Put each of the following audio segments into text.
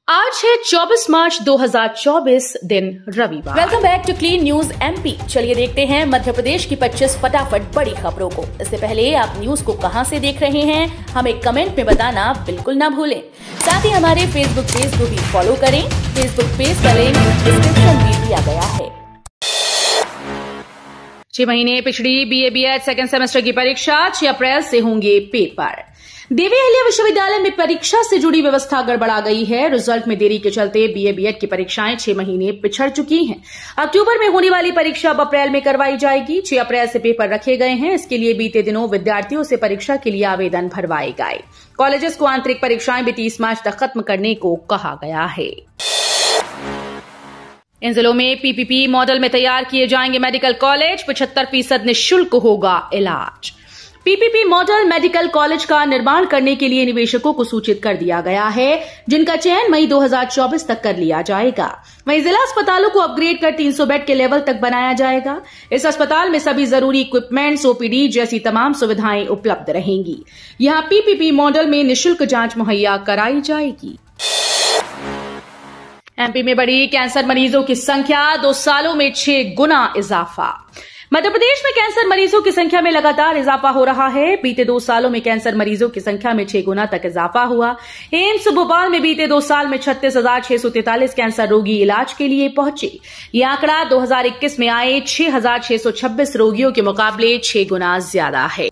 आज है 24 मार्च 2024 दिन रविवार। Welcome back to clean news MP. चलिए देखते हैं मध्य प्रदेश की 25 फटाफट बड़ी खबरों को। इससे पहले आप न्यूज को कहां से देख रहे हैं हमें कमेंट में बताना बिल्कुल ना भूलें। साथ ही हमारे फेसबुक पेज को भी फॉलो करें। फेसबुक पेज का लिंक डिस्क्रिप्शन में दिया गया है। 6 महीने पिछड़ी बीए बीएड सेकेंड सेमेस्टर की परीक्षा 6 अप्रैल से होंगे पेपर। देवी अहिल्या विश्वविद्यालय में परीक्षा से जुड़ी व्यवस्था गड़बड़ा गई है। रिजल्ट में देरी के चलते बीए बीएड की परीक्षाएं 6 महीने पिछड़ चुकी हैं। अक्टूबर में होने वाली परीक्षा अब अप्रैल में करवाई जाएगी। 6 अप्रैल से पेपर रखे गए हैं। इसके लिए बीते दिनों विद्यार्थियों से परीक्षा के लिए आवेदन भरवाए गए। कॉलेजेस को आंतरिक परीक्षाएं भी 30 मार्च तक खत्म करने को कहा गया है। इन जिलों में पीपीपी मॉडल में तैयार किए जाएंगे मेडिकल कॉलेज। 75% निःशुल्क होगा इलाज। पीपीपी मॉडल मेडिकल कॉलेज का निर्माण करने के लिए निवेशकों को सूचित कर दिया गया है, जिनका चयन मई 2024 तक कर लिया जाएगा। वहीं जिला अस्पतालों को अपग्रेड कर 300 बेड के लेवल तक बनाया जाएगा। इस अस्पताल में सभी जरूरी इक्विपमेंट्स, ओपीडी जैसी तमाम सुविधाएं उपलब्ध रहेंगी। यहां पीपीपी मॉडल में निःशुल्क जांच मुहैया कराई जाएगी। एमपी में बढ़ी कैंसर मरीजों की संख्या, 2 सालों में 6 गुना इजाफा। मध्य प्रदेश में कैंसर मरीजों की संख्या में लगातार इजाफा हो रहा है। बीते 2 सालों में कैंसर मरीजों की संख्या में 6 गुना तक इजाफा हुआ। एम्स भोपाल में बीते 2 साल में 36,643 कैंसर रोगी इलाज के लिए पहुंचे। यह आंकड़ा 2021 में आए 6,626 रोगियों के मुकाबले 6 गुना ज्यादा है।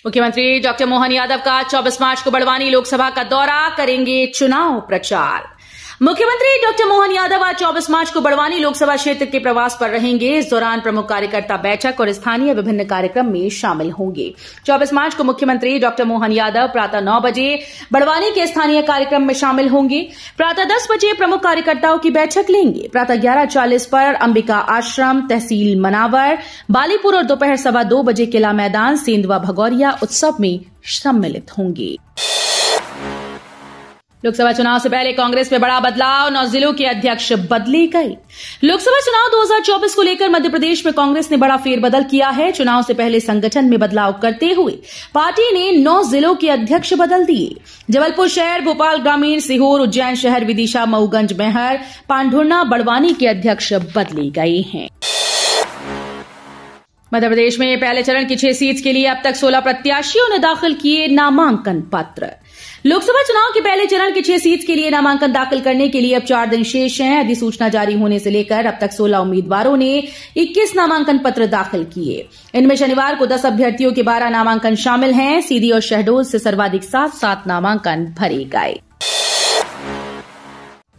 मुख्यमंत्री डॉक्टर मोहन यादव का 24 मार्च को बड़वानी लोकसभा का दौरा, करेंगे चुनाव प्रचार। मुख्यमंत्री डॉक्टर मोहन यादव आज 24 मार्च को बड़वानी लोकसभा क्षेत्र के प्रवास पर रहेंगे। इस दौरान प्रमुख कार्यकर्ता बैठक और स्थानीय विभिन्न कार्यक्रम में शामिल होंगे। 24 मार्च को मुख्यमंत्री डॉक्टर मोहन यादव प्रातः 9 बजे बड़वानी के स्थानीय कार्यक्रम में शामिल होंगे। प्रातः 10 बजे प्रमुख कार्यकर्ताओं की बैठक लेंगे। प्रातः 11:40 पर अंबिका आश्रम, तहसील मनावर, बालीपुर और दोपहर 2:15 बजे किला मैदान, सेंधवा भगौरिया उत्सव में सम्मिलित होंगे। लोकसभा चुनाव से पहले कांग्रेस में बड़ा बदलाव, 9 जिलों के अध्यक्ष बदले गए। लोकसभा चुनाव 2024 को लेकर मध्य प्रदेश में कांग्रेस ने बड़ा फेरबदल किया है। चुनाव से पहले संगठन में बदलाव करते हुए पार्टी ने 9 जिलों के अध्यक्ष बदल दिए। जबलपुर शहर, भोपाल ग्रामीण, सीहोर, उज्जैन शहर, विदिशा, मऊगंज, मैहर, पांढुर्णा, बड़वानी के अध्यक्ष बदले गए हैं। मध्य प्रदेश में पहले चरण की 6 सीट्स के लिए अब तक 16 प्रत्याशियों ने दाखिल किए नामांकन पत्र। लोकसभा चुनाव के पहले चरण के 6 सीट्स के लिए नामांकन दाखिल करने के लिए अब 4 दिन शेष हैं। अधिसूचना जारी होने से लेकर अब तक 16 उम्मीदवारों ने 21 नामांकन पत्र दाखिल किए। इनमें शनिवार को 10 अभ्यर्थियों के 12 नामांकन शामिल हैं। सीधी और शहडोल से सर्वाधिक 7 नामांकन भरे गए।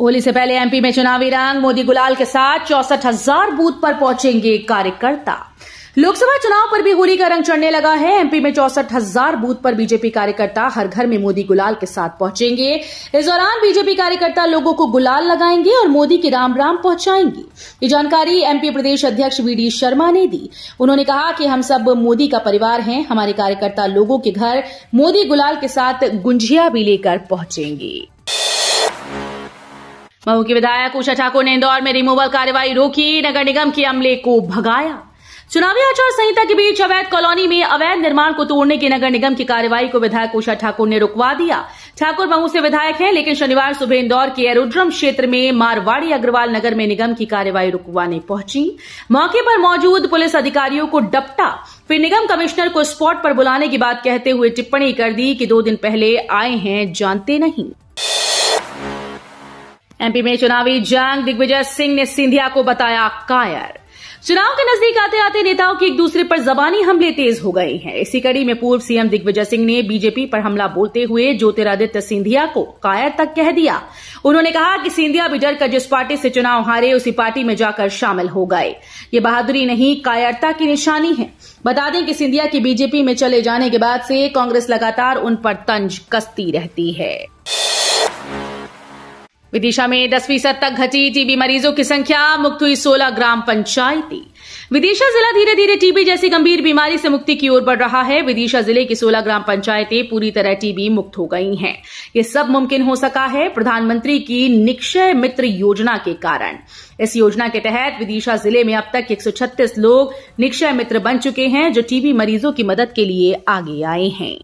होली से पहले एमपी में चुनावी रंग, मोदी गुलाल के साथ 64,000 बूथ पर पहुंचेंगे कार्यकर्ता। लोकसभा चुनाव पर भी होली का रंग चढ़ने लगा है। एमपी में 64,000 बूथ पर बीजेपी कार्यकर्ता हर घर में मोदी गुलाल के साथ पहुंचेंगे। इस दौरान बीजेपी कार्यकर्ता लोगों को गुलाल लगाएंगे और मोदी की राम राम पहुंचाएंगे। ये जानकारी एमपी प्रदेश अध्यक्ष वीडी शर्मा ने दी। उन्होंने कहा कि हम सब मोदी का परिवार हैं। हमारे कार्यकर्ता लोगों के घर मोदी गुलाल के साथ गुंजिया भी लेकर पहुंचेंगे। मऊ की विधायक उषा ठाकुर ने इंदौर में रिमूवल कार्रवाई रोकी, नगर निगम के अमले को भगाया। चुनावी आचार संहिता के बीच अवैध कॉलोनी में अवैध निर्माण को तोड़ने की नगर निगम की कार्रवाई को विधायक उषा ठाकुर ने रुकवा दिया। ठाकुर मऊ से विधायक हैं, लेकिन शनिवार सुबह इंदौर के एरोड्रम क्षेत्र में मारवाड़ी अग्रवाल नगर में निगम की कार्रवाई रुकवाने पहुंची। मौके पर मौजूद पुलिस अधिकारियों को डपटा, फिर निगम कमिश्नर को स्पॉट पर बुलाने की बात कहते हुए टिप्पणी कर दी कि 2 दिन पहले आए हैं, जानते नहीं। एमपी में चुनावी जंग, दिग्विजय सिंह ने सिंधिया को बताया कायर। चुनाव के नजदीक आते आते नेताओं की एक दूसरे पर जबानी हमले तेज हो गए हैं। इसी कड़ी में पूर्व सीएम दिग्विजय सिंह ने बीजेपी पर हमला बोलते हुए ज्योतिरादित्य सिंधिया को कायर तक कह दिया। उन्होंने कहा कि सिंधिया भी डरकर जिस पार्टी से चुनाव हारे उसी पार्टी में जाकर शामिल हो गए। ये बहादुरी नहीं, कायरता की निशानी है। बता दें कि सिंधिया की बीजेपी में चले जाने के बाद से कांग्रेस लगातार उन पर तंज कसती रहती है। विदिशा में 10% तक घटी टीबी मरीजों की संख्या, मुक्त हुई 16 ग्राम पंचायतें। विदिशा जिला धीरे धीरे टीबी जैसी गंभीर बीमारी से मुक्ति की ओर बढ़ रहा है। विदिशा जिले की 16 ग्राम पंचायतें पूरी तरह टीबी मुक्त हो गई हैं। ये सब मुमकिन हो सका है प्रधानमंत्री की निक्षय मित्र योजना के कारण। इस योजना के तहत विदिशा जिले में अब तक 136 लोग निक्षय मित्र बन चुके हैं, जो टीबी मरीजों की मदद के लिए आगे आए हैं।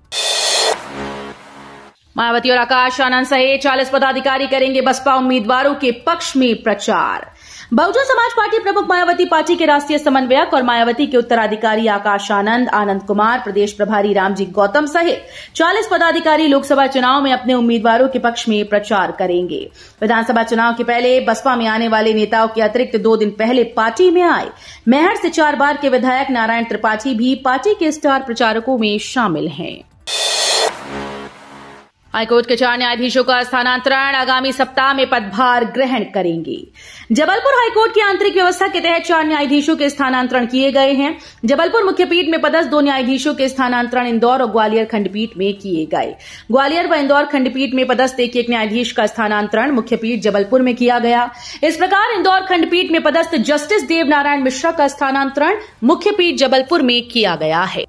मायावती और आकाश आनंद सहित 40 पदाधिकारी करेंगे बसपा उम्मीदवारों के पक्ष में प्रचार। बहुजन समाज पार्टी प्रमुख मायावती, पार्टी के राष्ट्रीय समन्वयक और मायावती के उत्तराधिकारी आकाश आनंद, आनंद कुमार, प्रदेश प्रभारी रामजी गौतम सहित 40 पदाधिकारी लोकसभा चुनाव में अपने उम्मीदवारों के पक्ष में प्रचार करेंगे। विधानसभा चुनाव के पहले बसपा में आने वाले नेताओं के अतिरिक्त 2 दिन पहले पार्टी में आए मेहर से 4 बार के विधायक नारायण त्रिपाठी भी पार्टी के स्टार प्रचारकों में शामिल हैं। हाईकोर्ट के 4 न्यायाधीशों का स्थानांतरण, आगामी सप्ताह में पदभार ग्रहण करेंगे। जबलपुर हाईकोर्ट की आंतरिक व्यवस्था के तहत 4 न्यायाधीशों के स्थानांतरण किए गए हैं। जबलपुर मुख्यपीठ में पदस्थ 2 न्यायाधीशों के स्थानांतरण इंदौर और ग्वालियर खंडपीठ में किए गए। ग्वालियर व इंदौर खंडपीठ में पदस्थ एक न्यायाधीश का स्थानांतरण मुख्यपीठ जबलपुर में किया गया। इस प्रकार इंदौर खंडपीठ में पदस्थ जस्टिस देव नारायण मिश्रा का स्थानांतरण मुख्यपीठ जबलपुर में किया गया है।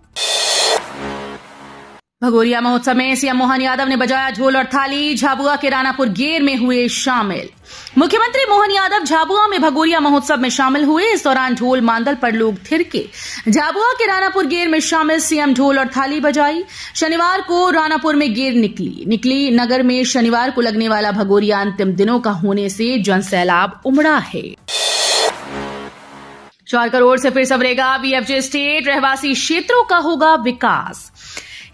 भगोरिया महोत्सव में सीएम मोहन यादव ने बजाया ढोल और थाली, झाबुआ के रानापुर गेर में हुए शामिल। मुख्यमंत्री मोहन यादव झाबुआ में भगोरिया महोत्सव में शामिल हुए। इस दौरान ढोल मांदल पर लोग थिरके। झाबुआ के रानापुर गेर में शामिल सीएम ढोल और थाली बजाई। शनिवार को रानापुर में गेर निकली नगर में शनिवार को लगने वाला भगोरिया अंतिम दिनों का होने से जनसैलाब उमड़ा है। 4 करोड़ से फिर संवरेगा वीएफजे स्टेट, रहवासी क्षेत्रों का होगा विकास।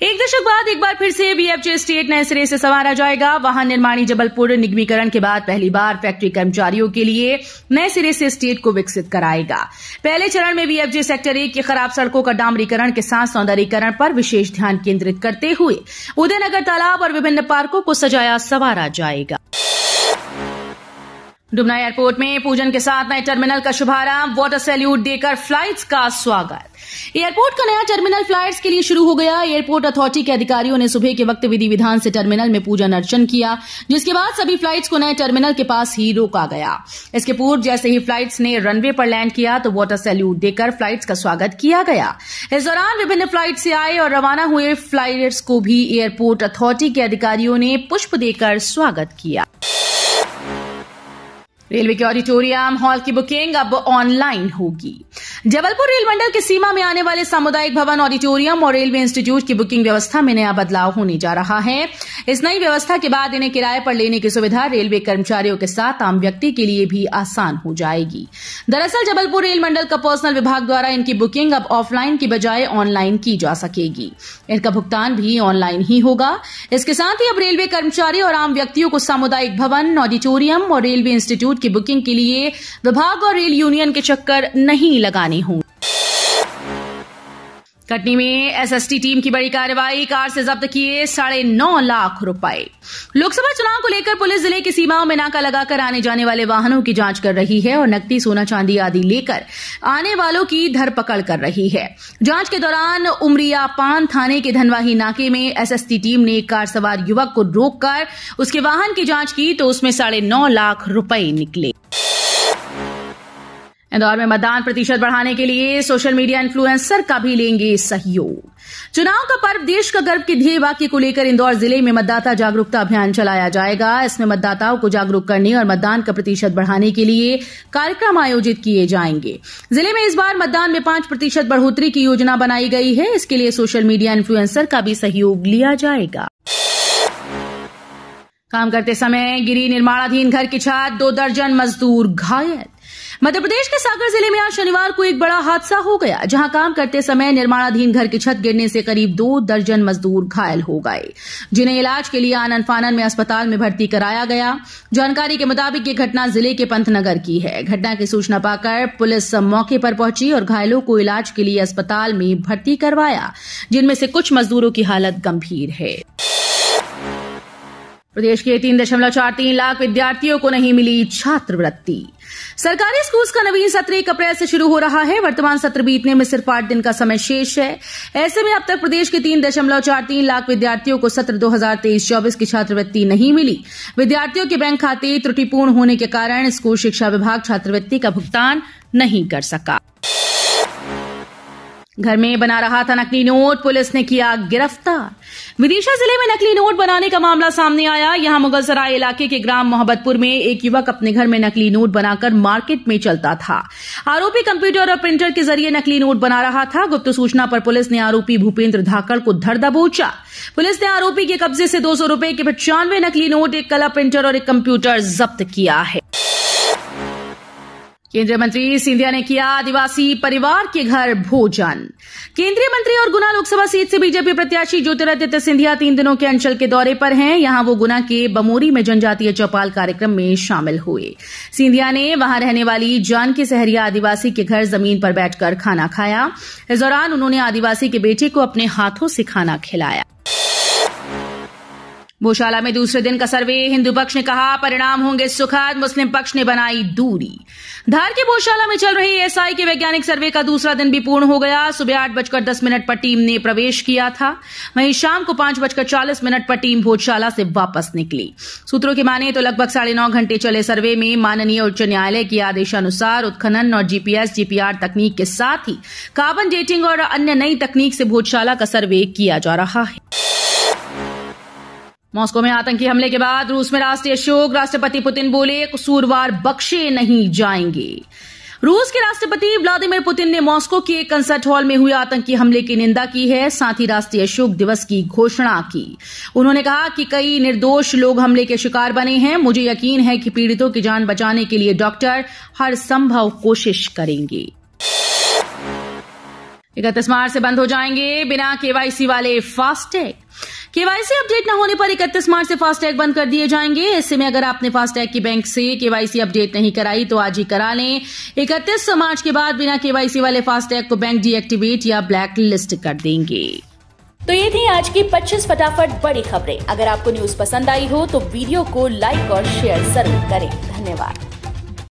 1 दशक बाद एक बार फिर से वीएफजे स्टेट नए सिरे से संवारा जाएगा। वाहन निर्माणी जबलपुर निगमीकरण के बाद पहली बार फैक्ट्री कर्मचारियों के लिए नए सिरे से स्टेट को विकसित कराएगा। पहले चरण में वीएफजे सेक्टर 1 की खराब सड़कों का डामरीकरण के साथ सौंदर्यीकरण पर विशेष ध्यान केंद्रित करते हुए उदयनगर तालाब और विभिन्न पार्कों को सजाया संवारा जाएगा। डुमना एयरपोर्ट में पूजन के साथ नए टर्मिनल का शुभारंभ, वाटर सैल्यूट देकर फ्लाइट्स का स्वागत। एयरपोर्ट का नया टर्मिनल फ्लाइट्स के लिए शुरू हो गया। एयरपोर्ट अथॉरिटी के अधिकारियों ने सुबह के वक्त विधि विधान से टर्मिनल में पूजन अर्चन किया, जिसके बाद सभी फ्लाइट्स को नए टर्मिनल के पास ही रोका गया। इसके पूर्व जैसे ही फ्लाइट्स ने रनवे पर लैंड किया तो वाटर सैल्यूट देकर फ्लाइट्स का स्वागत किया गया। इस दौरान विभिन्न फ्लाइट से आए और रवाना हुए फ्लाइट्स को भी एयरपोर्ट अथॉरिटी के अधिकारियों ने पुष्प देकर स्वागत किया। रेलवे के ऑडिटोरियम हॉल की बुकिंग अब ऑनलाइन होगी। जबलपुर रेल मंडल के सीमा में आने वाले सामुदायिक भवन, ऑडिटोरियम और रेलवे इंस्टीट्यूट की बुकिंग व्यवस्था में नया बदलाव होने जा रहा है। इस नई व्यवस्था के बाद इन्हें किराए पर लेने की सुविधा रेलवे कर्मचारियों के साथ आम व्यक्ति के लिए भी आसान हो जाएगी। दरअसल जबलपुर रेल मंडल का पर्सनल विभाग द्वारा इनकी बुकिंग अब ऑफलाइन की बजाय ऑनलाइन की जा सकेगी। इनका भुगतान भी ऑनलाइन ही होगा। इसके साथ ही अब रेलवे कर्मचारी और आम व्यक्तियों को सामुदायिक भवन, ऑडिटोरियम और रेलवे इंस्टीट्यूट की बुकिंग के लिए विभाग और रेल यूनियन के चक्कर नहीं लगाने होंगे। कटनी में एसएसटी टीम की बड़ी कार्रवाई, कार से जब्त किए 9.5 लाख रुपए। लोकसभा चुनाव को लेकर पुलिस जिले की सीमाओं में नाका लगाकर आने जाने वाले वाहनों की जांच कर रही है और नकदी, सोना चांदी आदि लेकर आने वालों की धरपकड़ कर रही है। जांच के दौरान उमरिया पान थाने के धनवाही नाके में एसएसटी टीम ने एक कार सवार युवक को रोककर उसके वाहन की जांच की तो उसमें 9.5 लाख रुपए निकले। इंदौर में मतदान प्रतिशत बढ़ाने के लिए सोशल मीडिया इन्फ्लुएंसर का भी लेंगे सहयोग। चुनाव का पर्व देश का गर्व के ध्येय वाक्य को लेकर इंदौर जिले में मतदाता जागरूकता अभियान चलाया जाएगा। इसमें मतदाताओं को जागरूक करने और मतदान का प्रतिशत बढ़ाने के लिए कार्यक्रम आयोजित किए जाएंगे। जिले में इस बार मतदान में 5% बढ़ोतरी की योजना बनाई गई है। इसके लिए सोशल मीडिया इन्फ्लुएंसर का भी सहयोग लिया जाएगा। काम करते समय गिरी निर्माणाधीन घर की छत, 2 दर्जन मजदूर घायल। मध्य प्रदेश के सागर जिले में आज शनिवार को एक बड़ा हादसा हो गया, जहां काम करते समय निर्माणाधीन घर की छत गिरने से करीब 2 दर्जन मजदूर घायल हो गए, जिन्हें इलाज के लिए आनन फानन में अस्पताल में भर्ती कराया गया। जानकारी के मुताबिक ये घटना जिले के पंतनगर की है। घटना की सूचना पाकर पुलिस मौके पर पहुंची और घायलों को इलाज के लिए अस्पताल में भर्ती करवाया, जिनमें से कुछ मजदूरों की हालत गंभीर है। प्रदेश के 3.43 लाख विद्यार्थियों को नहीं मिली छात्रवृत्ति। सरकारी स्कूल्स का नवीन सत्र 1 अप्रैल से शुरू हो रहा है। वर्तमान सत्र बीतने में सिर्फ 8 दिन का समय शेष है। ऐसे में अब तक प्रदेश के 3.43 लाख विद्यार्थियों को सत्र 2023-24 की छात्रवृत्ति नहीं मिली। विद्यार्थियों के बैंक खाते त्रुटिपूर्ण होने के कारण स्कूल शिक्षा विभाग छात्रवृत्ति का भुगतान नहीं कर सका। घर में बना रहा था नकली नोट, पुलिस ने किया गिरफ्तार। विदिशा जिले में नकली नोट बनाने का मामला सामने आया। यहां मुगलसराय इलाके के ग्राम मोहब्बतपुर में एक युवक अपने घर में नकली नोट बनाकर मार्केट में चलता था। आरोपी कंप्यूटर और प्रिंटर के जरिए नकली नोट बना रहा था। गुप्त सूचना पर पुलिस ने आरोपी भूपेंद्र धाकड़ को धर दबोचा। पुलिस ने आरोपी के कब्जे से 200 रुपए के 95 नकली नोट, एक कलर प्रिंटर और एक कंप्यूटर जब्त किया है। केंद्रीय मंत्री सिंधिया ने किया आदिवासी परिवार के घर भोजन। केंद्रीय मंत्री और गुना लोकसभा सीट से बीजेपी प्रत्याशी ज्योतिरादित्य सिंधिया 3 दिनों के अंचल के दौरे पर हैं। यहां वो गुना के बमोरी में जनजातीय चौपाल कार्यक्रम में शामिल हुए। सिंधिया ने वहां रहने वाली जानकी सहरिया आदिवासी के घर जमीन पर बैठकर खाना खाया। इस दौरान उन्होंने आदिवासी के बेटे को अपने हाथों से खाना खिलाया। भोशाला में दूसरे दिन का सर्वे, हिंदू पक्ष ने कहा परिणाम होंगे सुखद, मुस्लिम पक्ष ने बनाई दूरी। धार के भोशाला में चल रही एएसआई के वैज्ञानिक सर्वे का दूसरा दिन भी पूर्ण हो गया। सुबह 8:10 पर टीम ने प्रवेश किया था। वहीं शाम को 5:40 पर टीम भोजशाला से वापस निकली। सूत्रों की माने तो लगभग 9.5 घंटे चले सर्वे में माननीय उच्च न्यायालय के आदेशानुसार उत्खनन और जीपीएस जीपीआर तकनीक के साथ ही कार्बन डेटिंग और अन्य नई तकनीक से भोजशाला का सर्वे किया जा रहा है। मॉस्को में आतंकी हमले के बाद रूस में राष्ट्रीय शोक, राष्ट्रपति पुतिन बोले कसूरवार बख्शे नहीं जाएंगे। रूस के राष्ट्रपति व्लादिमीर पुतिन ने मॉस्को के एक कंसर्ट हॉल में हुए आतंकी हमले की निंदा की है, साथ ही राष्ट्रीय शोक दिवस की घोषणा की। उन्होंने कहा कि कई निर्दोष लोग हमले के शिकार बने हैं। मुझे यकीन है कि पीड़ितों की जान बचाने के लिए डॉक्टर हर संभव कोशिश करेंगे। 31 मार्च से बंद हो जाएंगे बिना केवाईसी वाले फास्टैग। केवाईसी अपडेट न होने पर 31 मार्च से फास्टैग बंद कर दिए जाएंगे। ऐसे में अगर आपने फास्टैग की बैंक से केवाईसी अपडेट नहीं कराई तो आज ही करा लें। 31 मार्च के बाद बिना केवाईसी वाले फास्टैग को बैंक डीएक्टिवेट या ब्लैक लिस्ट कर देंगे। तो ये थी आज की 25 फटाफट बड़ी खबरें। अगर आपको न्यूज पसंद आई हो तो वीडियो को लाइक और शेयर जरूर करें। धन्यवाद।